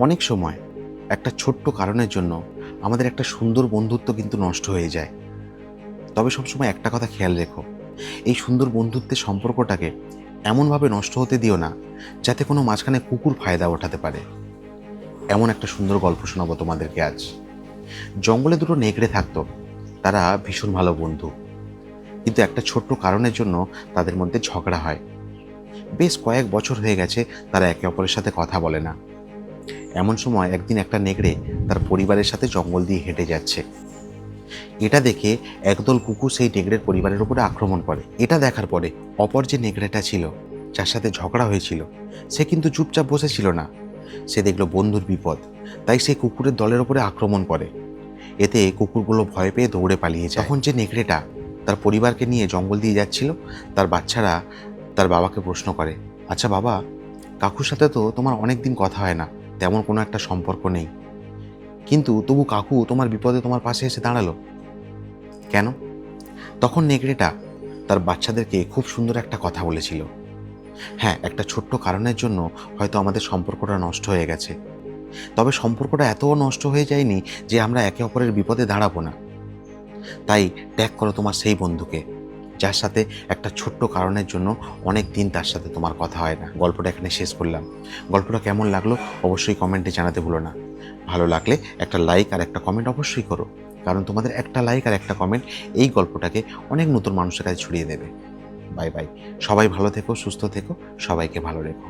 অনেক সময় একটা ছোট্ট কারণের জন্য আমাদের একটা সুন্দর বন্ধুত্ব কিন্তু নষ্ট হয়ে যায়। তবে সবসময় একটা কথা খেয়াল রেখো, এই সুন্দর বন্ধুত্বের সম্পর্কটাকে এমনভাবে নষ্ট হতে দিও না যাতে কোনো মাঝখানে কুকুর ফায়দা ওঠাতে পারে। এমন একটা সুন্দর গল্প শোনাবো তোমাদেরকে আজ। জঙ্গলে দুটো নেকড়ে থাকতো। তারা ভীষণ ভালো বন্ধু, কিন্তু একটা ছোট্ট কারণের জন্য তাদের মধ্যে ঝগড়া হয়। বেশ কয়েক বছর হয়ে গেছে তারা একে অপরের সাথে কথা বলে না। এমন সময় একদিন একটা নেকড়ে তার পরিবারের সাথে জঙ্গল দিয়ে হেঁটে যাচ্ছে। এটা দেখে একদল কুকুর সেই নেকড়ের পরিবারের উপরে আক্রমণ করে। এটা দেখার পরে অপর যে নেকড়েটা ছিল, যার সাথে ঝগড়া হয়েছিল, সে কিন্তু চুপচাপ বসেছিল না। সে দেখলো বন্ধুর বিপদ, তাই সেই কুকুরের দলের উপরে আক্রমণ করে। এতে কুকুরগুলো ভয় পেয়ে দৌড়ে পালিয়ে যায়। তখন যে নেকড়েটা তার পরিবারকে নিয়ে জঙ্গল দিয়ে যাচ্ছিল, তার বাচ্চারা তার বাবাকে প্রশ্ন করে, আচ্ছা বাবা, কাকুর সাথে তো তোমার অনেক দিন কথা হয় না, তেমন কোনো একটা সম্পর্ক নেই, কিন্তু তবু কাকু তোমার বিপদে তোমার পাশে এসে দাঁড়ালো কেন? তখন নেকড়েটা তার বাচ্চাদেরকে খুব সুন্দর একটা কথা বলেছিল। হ্যাঁ, একটা ছোট্ট কারণের জন্য হয়তো আমাদের সম্পর্কটা নষ্ট হয়ে গেছে, তবে সম্পর্কটা এতও নষ্ট হয়ে যায়নি যে আমরা একে অপরের বিপদে দাঁড়াবো না। তাই ত্যাগ করো তোমার সেই বন্ধুকে, যার সাথে একটা ছোট্ট কারণের জন্য অনেক দিন তার সাথে তোমার কথা হয় না। গল্পটা এখানে শেষ করলাম। গল্পটা কেমন লাগলো অবশ্যই কমেন্টে জানাতে ভুলো না। ভালো লাগলে একটা লাইক আর একটা কমেন্ট অবশ্যই করো, কারণ তোমাদের একটা লাইক আর একটা কমেন্ট এই গল্পটাকে অনেক নতুন মানুষের কাছে ছড়িয়ে দেবে। Bye bye. সবাই ভালো থেকো, সুস্থ থেকো, সবাইকে ভালো রেখো।